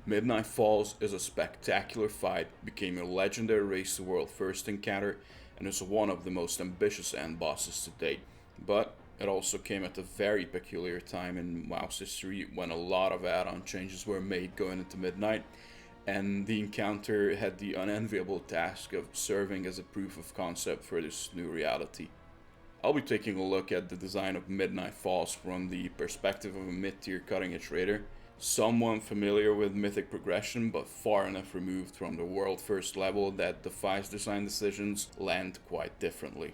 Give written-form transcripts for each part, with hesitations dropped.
Midnight Falls is a spectacular fight, became a legendary Race to World first encounter, and is one of the most ambitious end bosses to date. But it also came at a very peculiar time in WoW's history when a lot of add-on changes were made going into Midnight, and the encounter had the unenviable task of serving as a proof of concept for this new reality. I'll be taking a look at the design of Midnight Falls from the perspective of a mid-tier cutting-edge raider, someone familiar with Mythic progression but far enough removed from the world first level that Defi's design decisions land quite differently.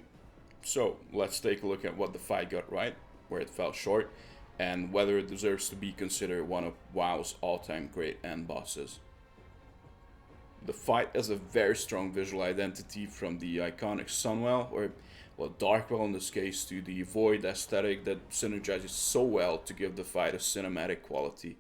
So let's take a look at what the fight got right, where it fell short, and whether it deserves to be considered one of WoW's all-time great end bosses. The fight has a very strong visual identity, from the iconic Sunwell, or well, Darkwell in this case, to the Void aesthetic that synergizes so well to give the fight a cinematic quality.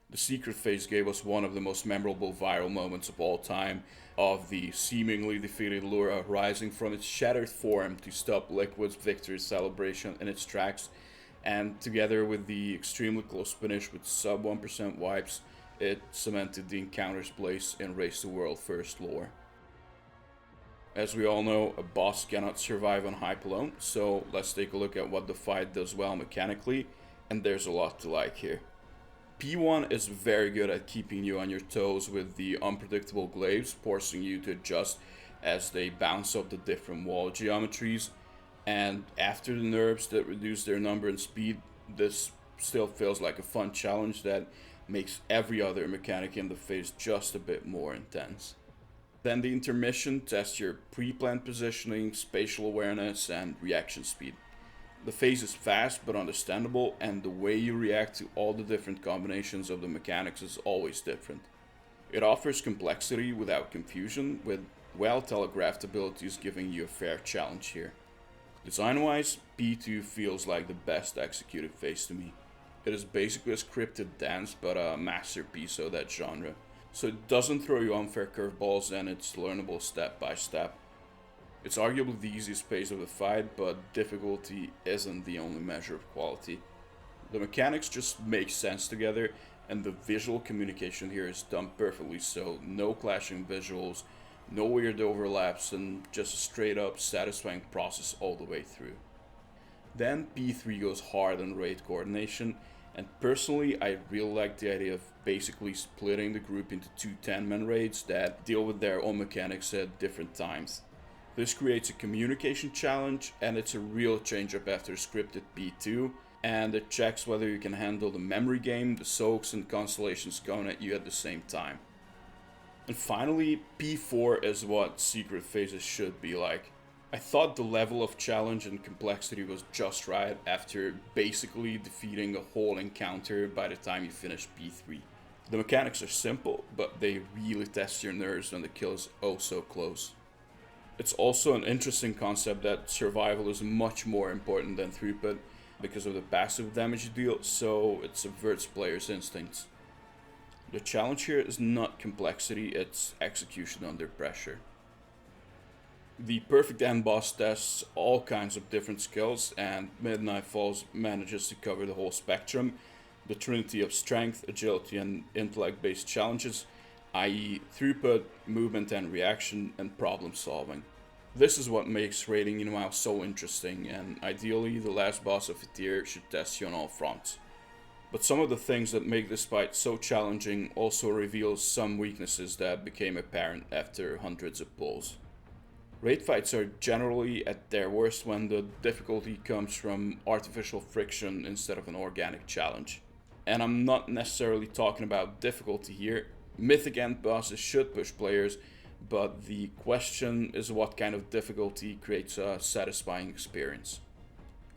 The secret phase gave us one of the most memorable viral moments of all time, of the seemingly defeated Lura rising from its shattered form to stop Liquid's victory celebration in its tracks, and together with the extremely close finish with sub 1% wipes, it cemented the encounter's place in Race to World first lore. As we all know, a boss cannot survive on hype alone, so let's take a look at what the fight does well mechanically, and there's a lot to like here. P1 is very good at keeping you on your toes with the unpredictable glaives, forcing you to adjust as they bounce up the different wall geometries, and after the nerfs that reduce their number and speed, this still feels like a fun challenge that makes every other mechanic in the phase just a bit more intense. Then the intermission tests your pre-planned positioning, spatial awareness, and reaction speed. The phase is fast but understandable, and the way you react to all the different combinations of the mechanics is always different. It offers complexity without confusion, with well telegraphed abilities giving you a fair challenge here. Design-wise, P2 feels like the best executed phase to me. It is basically a scripted dance, but a masterpiece of that genre. So it doesn't throw you unfair curveballs, and it's learnable step by step. It's arguably the easiest phase of the fight, but difficulty isn't the only measure of quality. The mechanics just make sense together, and the visual communication here is done perfectly, so no clashing visuals, no weird overlaps, and just a straight up satisfying process all the way through. Then P3 goes hard on raid coordination, and personally I really like the idea of basically splitting the group into two 10-man raids that deal with their own mechanics at different times. This creates a communication challenge, and it's a real change up after scripted P2, and it checks whether you can handle the memory game, the soaks, and constellations coming at you at the same time. And finally, P4 is what secret phases should be like. I thought the level of challenge and complexity was just right after basically defeating a whole encounter by the time you finish P3. The mechanics are simple, but they really test your nerves when the kill is oh so close. It's also an interesting concept that survival is much more important than throughput because of the passive damage you deal, so it subverts players' instincts. The challenge here is not complexity, it's execution under pressure. The perfect end boss tests all kinds of different skills, and Midnight Falls manages to cover the whole spectrum, the trinity of strength, agility, and intellect-based challenges, i.e. throughput, movement and reaction, and problem solving. This is what makes raiding in WoW so interesting, and ideally the last boss of a tier should test you on all fronts. But some of the things that make this fight so challenging also reveal some weaknesses that became apparent after hundreds of pulls. Raid fights are generally at their worst when the difficulty comes from artificial friction instead of an organic challenge. And I'm not necessarily talking about difficulty here. Mythic end bosses should push players, but the question is what kind of difficulty creates a satisfying experience.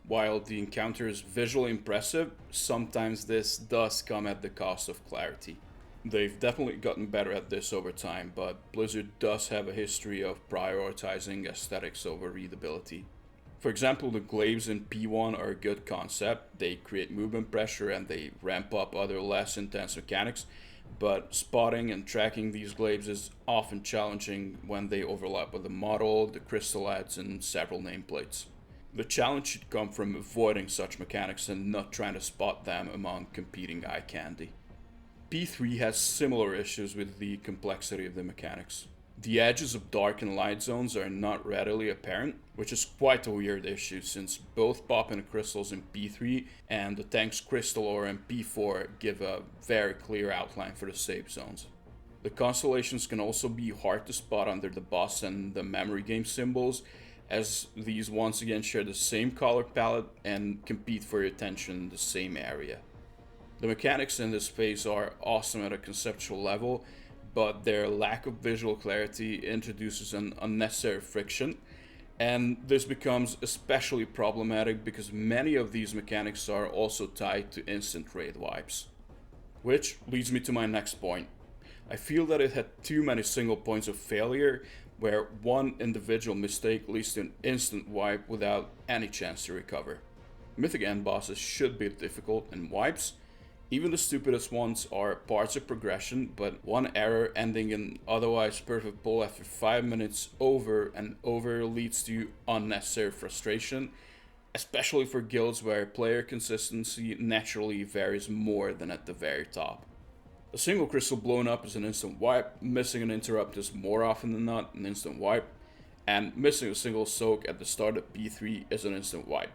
While the encounter is visually impressive, sometimes this does come at the cost of clarity. They've definitely gotten better at this over time, but Blizzard does have a history of prioritizing aesthetics over readability. For example, the glaives in P1 are a good concept. They create movement pressure and they ramp up other less intense mechanics, but spotting and tracking these glaives is often challenging when they overlap with the model, the crystal ads, and several nameplates. The challenge should come from avoiding such mechanics and not trying to spot them among competing eye candy. P3 has similar issues with the complexity of the mechanics. The edges of dark and light zones are not readily apparent, which is quite a weird issue since both pop and crystals in P3 and the tank's crystal ore in P4 give a very clear outline for the safe zones. The constellations can also be hard to spot under the boss and the memory game symbols, as these once again share the same color palette and compete for your attention in the same area. The mechanics in this phase are awesome at a conceptual level, but their lack of visual clarity introduces an unnecessary friction, and this becomes especially problematic because many of these mechanics are also tied to instant raid wipes. Which leads me to my next point. I feel that it had too many single points of failure, where one individual mistake leads to an instant wipe without any chance to recover. Mythic end bosses should be difficult in wipes. Even the stupidest ones are parts of progression, but one error ending in otherwise perfect pull after 5 minutes over and over leads to unnecessary frustration, especially for guilds where player consistency naturally varies more than at the very top. A single crystal blown up is an instant wipe, missing an interrupt is more often than not an instant wipe, and missing a single soak at the start of P3 is an instant wipe.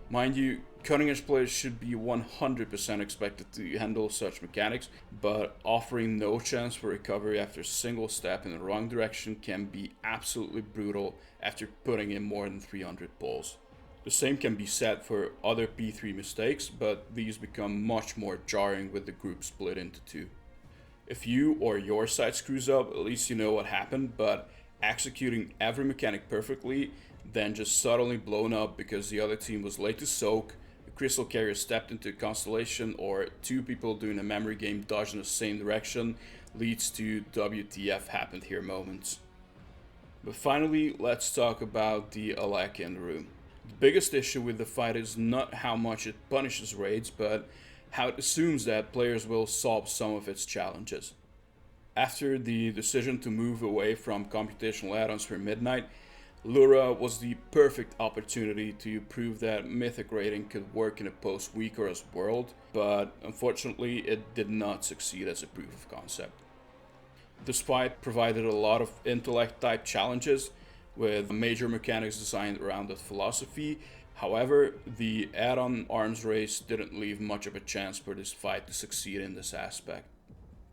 Mind you, cutting edge players should be 100% expected to handle such mechanics, but offering no chance for recovery after a single step in the wrong direction can be absolutely brutal after putting in more than 300 pulls. The same can be said for other P3 mistakes, but these become much more jarring with the group split into two. If you or your side screws up, at least you know what happened, but executing every mechanic perfectly, then just suddenly blown up because the other team was late to soak, a crystal carrier stepped into a constellation, or two people doing a memory game dodge in the same direction leads to WTF happened here moments. But finally, let's talk about the Alek in the room. The biggest issue with the fight is not how much it punishes raids, but how it assumes that players will solve some of its challenges. After the decision to move away from computational add-ons for Midnight, Lura was the perfect opportunity to prove that Mythic raiding could work in a post-Weaker's world, but unfortunately it did not succeed as a proof of concept. This fight provided a lot of intellect-type challenges, with major mechanics designed around that philosophy. However, the add-on arms race didn't leave much of a chance for this fight to succeed in this aspect.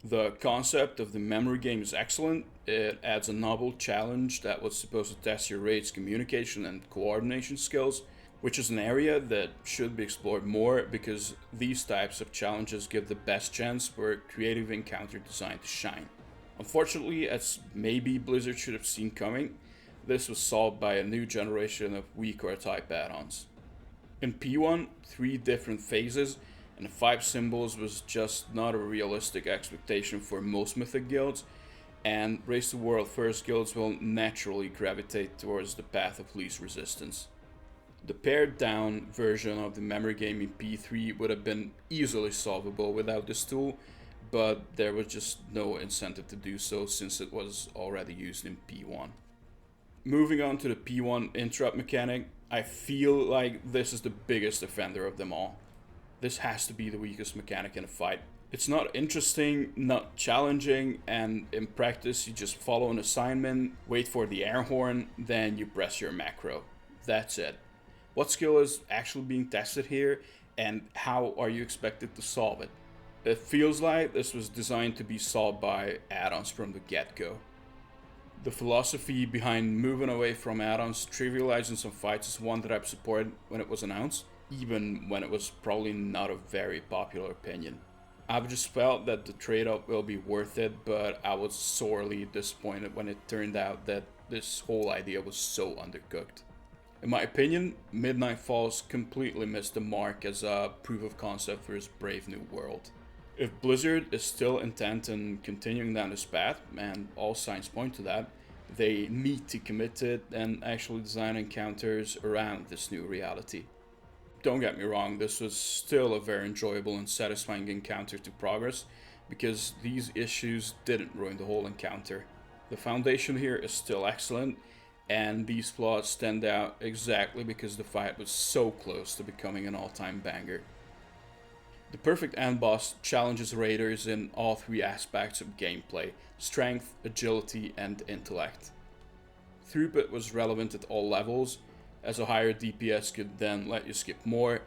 The concept of the memory game is excellent. It adds a novel challenge that was supposed to test your raid's communication and coordination skills, which is an area that should be explored more because these types of challenges give the best chance for creative encounter design to shine. Unfortunately, as maybe Blizzard should have seen coming, this was solved by a new generation of weaker type add-ons. In P1, 3 different phases and 5 symbols was just not a realistic expectation for most Mythic guilds, and Race to World first guilds will naturally gravitate towards the path of least resistance. The pared down version of the memory game in P3 would have been easily solvable without this tool, but there was just no incentive to do so since it was already used in P1. Moving on to the P1 interrupt mechanic, I feel like this is the biggest offender of them all. This has to be the weakest mechanic in a fight. It's not interesting, not challenging, and in practice you just follow an assignment, wait for the air horn, then you press your macro. That's it. What skill is actually being tested here, and how are you expected to solve it? It feels like this was designed to be solved by add-ons from the get-go. The philosophy behind moving away from add-ons trivializing some fights is one that I've supported when it was announced, even when it was probably not a very popular opinion. I've just felt that the trade-off will be worth it, but I was sorely disappointed when it turned out that this whole idea was so undercooked. In my opinion, Midnight Falls completely missed the mark as a proof of concept for his brave new world. If Blizzard is still intent on continuing down this path, and all signs point to that, they need to commit to it and actually design encounters around this new reality. Don't get me wrong, this was still a very enjoyable and satisfying encounter to progress, because these issues didn't ruin the whole encounter. The foundation here is still excellent, and these flaws stand out exactly because the fight was so close to becoming an all-time banger. The perfect end boss challenges raiders in all three aspects of gameplay: strength, agility, and intellect. Throughput was relevant at all levels, as a higher DPS could then let you skip more.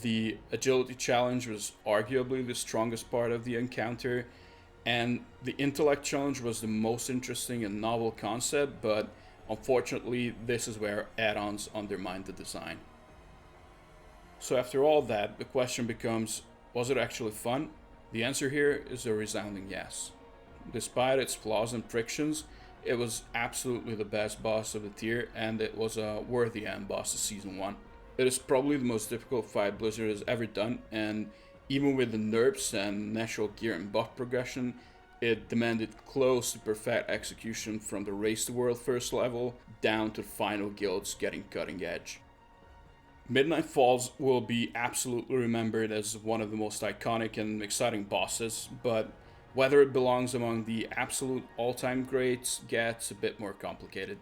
The agility challenge was arguably the strongest part of the encounter, and the intellect challenge was the most interesting and novel concept, but unfortunately, this is where add-ons undermined the design. So after all that, the question becomes, was it actually fun? The answer here is a resounding yes. Despite its flaws and frictions, it was absolutely the best boss of the tier, and it was a worthy end boss of Season 1. It is probably the most difficult fight Blizzard has ever done, and even with the nerfs and natural gear and buff progression, it demanded close to perfect execution from the Race the World first level down to the final guilds getting cutting edge. Midnight Falls will be absolutely remembered as one of the most iconic and exciting bosses, but whether it belongs among the absolute all-time greats gets a bit more complicated.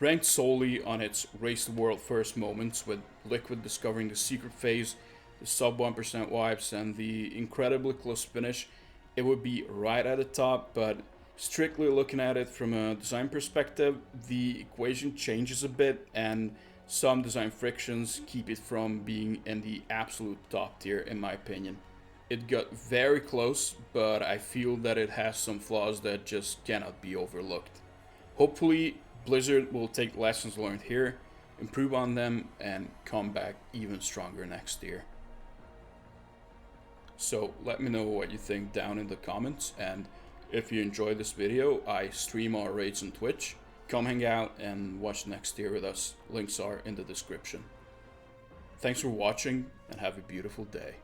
Ranked solely on its Race the World first moments, with Liquid discovering the secret phase, the sub 1% wipes, and the incredibly close finish, it would be right at the top, but strictly looking at it from a design perspective, the equation changes a bit, and some design frictions keep it from being in the absolute top tier, in my opinion. It got very close, but I feel that it has some flaws that just cannot be overlooked. Hopefully, Blizzard will take lessons learned here, improve on them, and come back even stronger next year. So let me know what you think down in the comments, and if you enjoyed this video, I stream our raids on Twitch. Come hang out and watch next year with us. Links are in the description. Thanks for watching, and have a beautiful day.